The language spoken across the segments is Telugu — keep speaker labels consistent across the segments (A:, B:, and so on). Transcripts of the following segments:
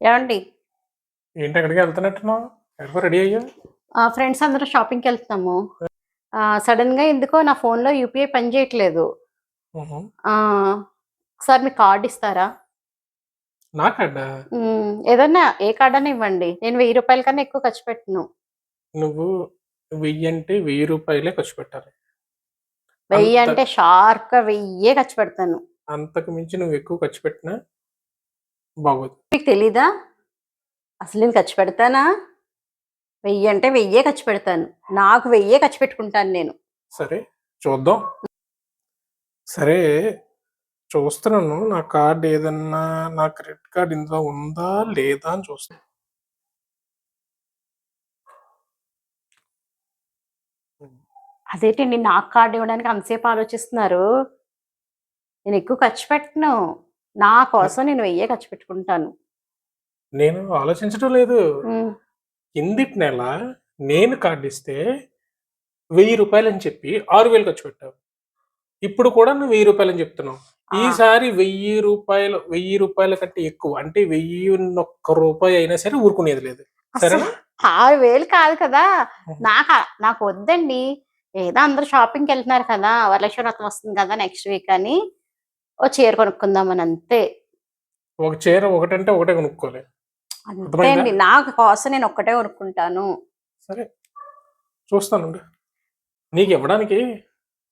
A: ఏవండి?
B: ఏంటి ఎక్కడికి వెళ్తున్నట్టున్నావు? ఎక్కడికో రెడీ అయ్యా?
A: ఫ్రెండ్స్ అందరూ షాపింగ్‌కెళ్తున్నాము. సడెన్‌గా ఎందుకో నా ఫోన్‌లో యూపీఐ పని చేయట్లేదు.
B: హుహు.
A: ఒకసారి మీ కార్డ్ ఇస్తారా?
B: నా కార్డా?
A: ఏదన్నా ఏ కార్డన్నా ఇవ్వండి. నేను రూ. 1000 కన్నా ఎక్కువ ఖర్చు పెట్టను.
B: నువ్వు 1000 అంటే రూ. 1000 ఖర్చు పెట్టాలి.
A: 1000
B: అంత
A: అంటే షార్ప్‌గా 1000 ఖర్చు పెడతాను.
B: అంతకు మించి నువ్వు ఎక్కువ ఖర్చు పెట్టినా బాగోదు.
A: మీకు తెలీదా? అసలు నేను ఖర్చు పెడతానా? 1000 అంటే 1000 ఖర్చు పెడతాను. నాకు 1000 ఖర్చు పెట్టుకుంటాను నేను.
B: సరే చూద్దాం. సరే చూస్తున్నాను. నా కార్డ్ ఏదన్నా నా క్రెడిట్ కార్డ్ ఇందులో ఉందా? లేదా? అని చూస్తున్నా.
A: అదేంటండి నాకు కార్డ్ ఇవ్వడానికి అంతసేపు ఆలోచిస్తున్నారు? నేను ఎక్కువ ఖర్చు పెట్టను. నా కోసం నేను 1000 ఖర్చు పెట్టుకుంటాను.
B: నేను ఆలోచించడం లేదు.
A: హ్మ్.
B: కిందటి నెల నేను కార్డ్ ఇస్తే రూ. 1000 అని చెప్పి 6000 ఖర్చు పెట్టావు. ఇప్పుడు కూడా నువ్వు రూ. 1000 అని చెప్తున్నావు.
A: ఆ!
B: ఈసారి రూ. 1000 కంటే ఎక్కువ అంటే 1001 అయినా సరే ఊరుకునేది లేదు.
A: అస్సలు
B: సరేనా?
A: 6000 కాదు కదా!
B: హుహు.
A: నాకు వద్దండి. ఏదో అందరూ షాపింగ్‌కెళ్తున్నారు కదా! వరలక్ష్మి వ్రతం వస్తుంది కదా! నెక్స్ట్ వీక్ అని ఓ చీర కొనుక్కుందామని అంతే.
B: ఒక చీర ఒకటంటే ఒకటే కొనుక్కోవాలి.
A: అంతే
B: అర్థమైందా?
A: అండి. నాకు కోసం నేను ఒక్కటే కొనుక్కుంటాను.
B: సరే చూస్తానుండు. నీకివ్వడానికి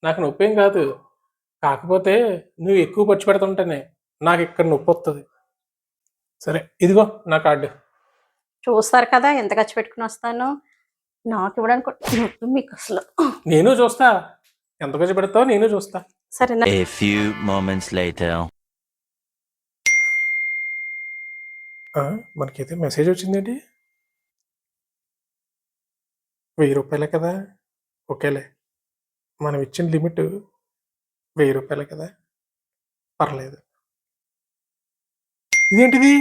B: నాకు నొప్పేం కాదు. కాకపోతే నువ్వు ఎక్కువ ఖర్చు పెడుతుంటేనే నాకిక్కడ నొప్పొత్తది. సరే ఇదిగో నా కార్డ్.
A: చూస్తారు కదా! ఎంత ఖర్చు పెట్టుకొనొస్తానో. నాకివ్వడానికి నొప్పి మీకసలు.
B: నేను చూస్తా. ఎంత ఖర్చు పెడతావో నేను చూస్తా.
A: సరేనా?
C: A few moments later.
B: మనకైతే మెసేజ్ వచ్చిందేంటి? రూ. 1000 కదా! ఓకేలే. మనం ఇచ్చిన లిమిట్ రూ. 1000 కదా! పర్లేదు. ఇదేంటిది?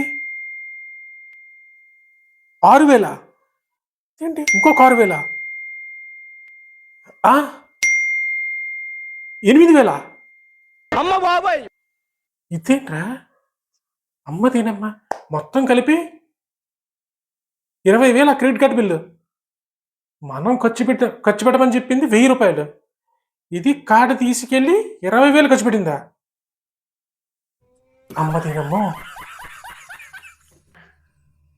B: 6000 ఏంటి? ఇంకొక 6000 ఆ! 8000
D: అమ్మ బాబాయ్!
B: ఇదేంట్రా? అమ్మ దీనమ్మ! మొత్తం కలిపి 20,000 క్రెడిట్ కార్డ్ బిల్లు. మనం ఖర్చు పెట్టమని చెప్పింది రూ. 1000. ఇది కార్డ్ తీసుకెళ్ళి 20,000 ఖర్చు పెట్టిందా? అమ్మ దీనమ్మో!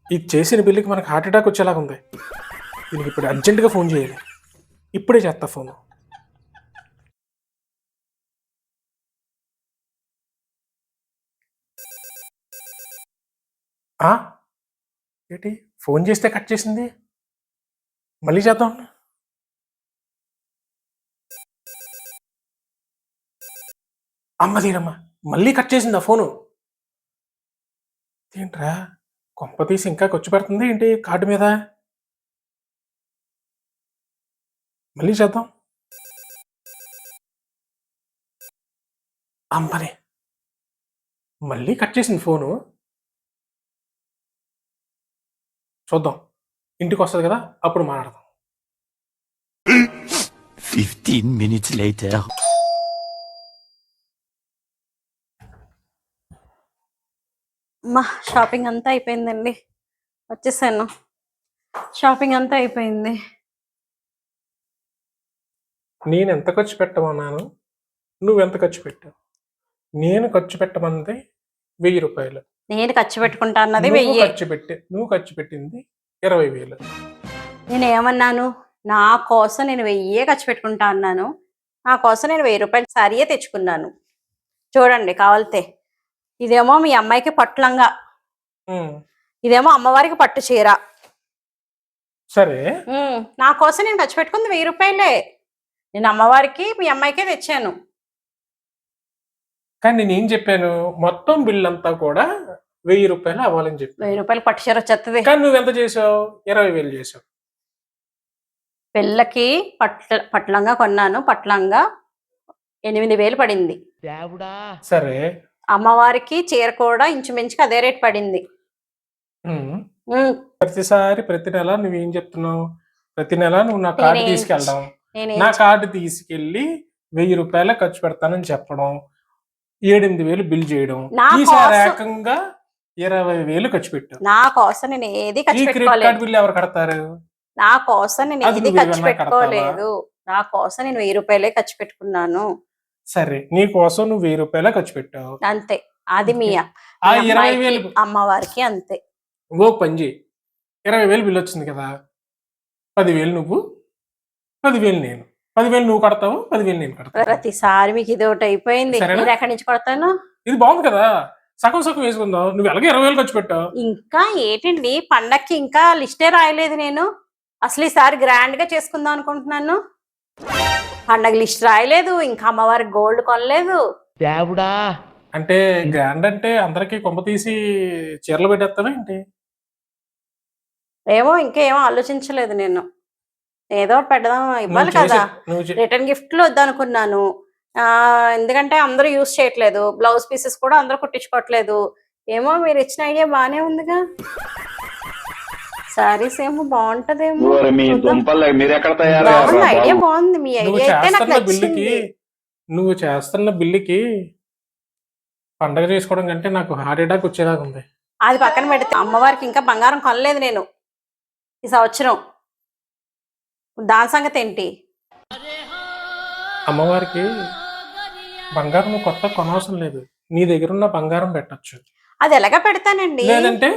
B: ఇది చేసిన బిల్లుకి మనకు హార్ట్ అటాక్ వచ్చేలాగుంది. దీనికి ఇప్పుడు అర్జెంట్‌గా ఫోన్ చేయాలి. ఇప్పుడే చేస్తా ఫోను. ఆ! ఏంటి? ఫోన్ చేస్తే కట్ చేసింది? మళ్ళీ చేద్దాం. అమ్మ దీనమ్మ! మళ్ళీ కట్ చేసిందా ఫోను? ఏంట్రా? కొంపతీసి ఇంకా ఖర్చు పెడుతుందా ఏంటి కార్డ్ మీద? మళ్ళీ చేద్దాం. అమ్మని! మళ్ళీ కట్ చేసింది ఫోను. చూద్దాం. ఇంటికొస్తది కదా! అప్పుడు మాట్లాడదాం.
C: 15 minutes later.
A: షాపింగ్ అంతా అయిపోయిందండి. వచ్చేసాను. షాపింగ్ అంతా అయిపోయింది.
B: నేనెంత ఖర్చు పెట్టమన్నాను? నువ్వెంత ఖర్చు పెట్టావు? నేను ఖర్చు పెట్టమన్నది రూ. 1000.
A: నేను ఖర్చు పెట్టుకుంటా అన్నది
B: నువ్వు
A: 1000.
B: నువ్వు ఖర్చు పెట్టింది 20,000.
A: నేనేమన్నాను? నా కోసం నేను 1000 ఖర్చు పెట్టుకుంటా అన్నాను. నా కోసం నేను రూ. 1000 శారీయే తెచ్చుకున్నాను. చూడండి కావాలితే. ఇదేమో మీ అమ్మాయికి పట్టు లంగా.
B: హ్మ్.
A: ఇదేమో అమ్మవారికి పట్టు చీర.
B: సరే.
A: నా కోసం నేను ఖర్చు పెట్టుకుంది రూ. 1000. నేను అమ్మవారికి, మీ అమ్మాయికే తెచ్చాను.
B: కానీ నేనేం చెప్పాను? మొత్తం బిల్లంతా కూడా రూ. 1000 అవ్వాలని చెప్పాను.
A: రూ. 1000 పట్టు చీర వచ్చేత్తది.
B: కానీ నువ్వెంత చేసావు? 20,000 చేసావు.
A: పిల్లకి పట్టు లంగా కొన్నాను. పట్టు లంగా 8000 పడింది.
D: దేవుడా!
B: సరే.
A: అమ్మవారికి చీర కూడా ఇంచుమించుగా అదే రేట్ పడింది.
B: ప్రతి నెల నువ్వేం చెప్తున్నావు? ప్రతి నెల నువ్వు నా కార్డ్ తీసుకెళ్ళడం. నా కార్డ్ తీసుకెళ్ళి రూ. 1000 ఖర్చు పెడతానని చెప్పడం. 7,000 బిల్ చేయడం. ఈసారి ఏకంగా 20,000 ఖర్చు పెట్టావు.
A: నా కోసం నేను ఏది
B: ఈ
A: ఖర్చు
B: క్రెడిట్
A: పెట్టుకోలేదు.
B: కార్డు బిల్లు ఎవరు కడతారు?
A: నా కోసం నేను
B: అది
A: ఏది
B: నువ్వు
A: ఖర్చు
B: ఏమన్నా
A: పెట్టుకోలేదు. నా కోసం నేను 1000 రూపాయలే ఖర్చు పెట్టుకున్నాను
B: సరే, నీ కోసం నువ్వు 1000 రూపాయలే ఖర్చు పెట్టావు.
A: అంతే. అది మీ
B: ఆ
A: మీ అమ్మాయికి,
B: 20,000
A: అమ్మవారికి అంతే.
B: ఇంకో పని చేయి, 20,000 బిల్లు వచ్చింది కదా, 10,000 నువ్వు, 10,000 నేను. 10,000 నువ్వు కడతావు, 10,000 నేను కడతాను.
A: ప్రతిసారి మీకు ఇది ఒకటి అయిపోయింది.
B: సరేనా?
A: నేను ఎక్కడి నుంచి కొడతాను?
B: ఇది బాగుంది కదా, సగం సగం వేసుకుందాం. నువ్వు ఎలాగో 20,000 ఖర్చు పెట్టావు.
A: ఇంకా ఏంటండి, పండక్కి ఇంకా లిస్టే రాయలేదు నేను. అసలు ఈసారి గ్రాండ్ గా చేసుకుందాం అనుకుంటున్నాను. పండగ లిస్ట్ రాయలేదు, ఇంకా అమ్మవారికి గోల్డ్ కొనలేదు.
D: దేవుడా
B: అంటే గ్రాండ్ అంటే అందరికి కొంప తీసి చీరలు పెట్టేస్తావా ఏంటి?
A: ఏమో ఇంకేమో ఆలోచించలేదు నేను. ఏదో ఒకటి పెడదాం, ఇవ్వాలి
B: నువ్వు
A: కదా.
B: నువ్వు
A: రిటర్న్ గిఫ్ట్లు వద్దనుకున్నాను. ఎందుకంటే అందరూ యూజ్ చేయట్లేదు, బ్లౌజ్ పీసెస్ కూడా అందరూ కుట్టించుకోవట్లేదు. ఏమో మీరు ఇచ్చిన ఐడియా బానే ఉందిగా, సారీస్ ఏమో బాగుంటదేమో. చూద్దాం. బాగుంది, ఐడియా బాగుంది. మీ
B: నువ్వు
A: ఐడియా అయితే నాకు
B: చేస్తున్న బిల్లుకి
A: నచ్చింది.
B: నువ్వు చేస్తున్న బిల్లుకి పండగ చేసుకోవడం కంటే నాకు హార్ట్ అటాక్ వచ్చేలాగా ఉంది.
A: అది పక్కన పెడితే అమ్మవారికి ఇంకా బంగారం కొనలేదు నేను ఈ సంవత్సరం. దాని సంగతి ఏంటి?
B: అమ్మవారికి బంగారం నువ్వు కొత్త కొనవసరం లేదు, నీ దగ్గర ఉన్న బంగారం పెట్టచ్చు.
A: అది ఎలాగ పెడతానండి?
B: లేదంటే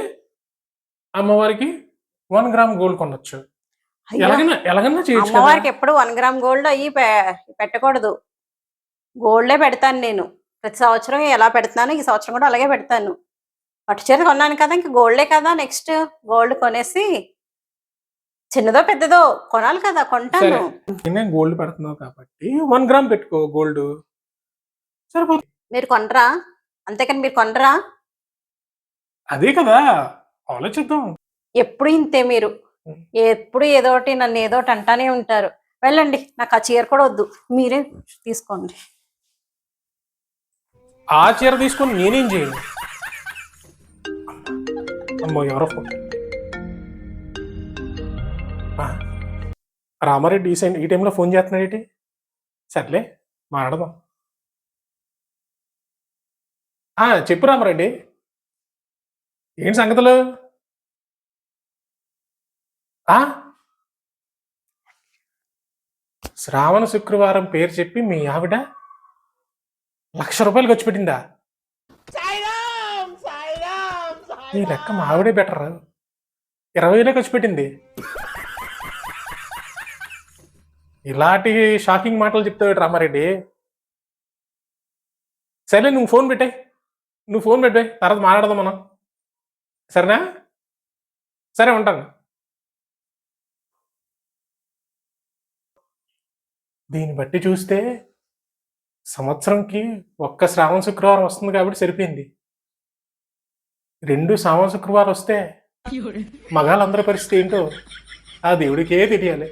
B: అమ్మవారికి 1 గ్రామ్ గోల్డ్ కొనొచ్చు.
A: అయ్యో,
B: ఎలాగన్నా చేయొచ్చు కదా.
A: అమ్మవారికి ఎప్పుడు 1 గ్రామ్ గోల్డ్ అయ్యి పెట్టకూడదు. గోల్డే పెడతాను నేను ప్రతి సంవత్సరం. ఎలా పెడతాను, ఈ సంవత్సరం కూడా అలాగే పెడతాను. పట్టు చీర కొన్నాను కదా, ఇంక గోల్డే కదా. నెక్స్ట్ గోల్డ్ కొనేసి చిన్నదో పెద్దదో కొనాలి కదా, కొంటాను.
B: నేను గోల్డ్ పెడుతున్నావు కాబట్టి 1 గ్రామ్ పెట్టుకో గోల్డ్, సరిపోతుంది.
A: మీరు కొనరా? అంతేకాని మీరు కొనరా?
B: అదే కదా ఆలోచిద్దాం.
A: ఎప్పుడు ఇంతే మీరు. ఎప్పుడు ఏదో ఒకటి నన్ను ఏదో ఒకటి అంటానే ఉంటారు. వెళ్ళండి, నాకు ఆ చీర కూడా వద్దు, మీరే తీసుకోండి.
B: ఆ చీర తీసుకొని నేనేం చేయను. అమ్మో, ఎవరో ఫోన్. రామారెడ్డి ఈ టైంలో ఫోన్ చేస్తున్నాడేంటి? సర్లే మాట్లాడదాం. చెప్పు రామారెడ్డి, ఏంటి సంగతులు? శ్రావణ శుక్రవారం పేరు చెప్పి మీ ఆవిడ 1,00,000 రూపాయలు ఖర్చు పెట్టిందా? ఈ లెక్క మా ఆవిడే బెటర్, 20,000 ఖర్చు పెట్టింది. ఇలాంటి షాకింగ్ మాటలు చెప్తావు రామారెడ్డి. సరే, నువ్వు ఫోన్ పెట్టే తర్వాత మాట్లాడదాం మనం, సరేనా? సరే, ఉంటాను. దీన్ని బట్టి చూస్తే సంవత్సరంకి ఒక్క శ్రావణ శుక్రవారం వస్తుంది కాబట్టి సరిపోయింది. 2 శ్రావణ శుక్రవారం వస్తే మగాళ్ళందరి పరిస్థితి ఏంటో ఆ దేవుడికే తెలియాలి.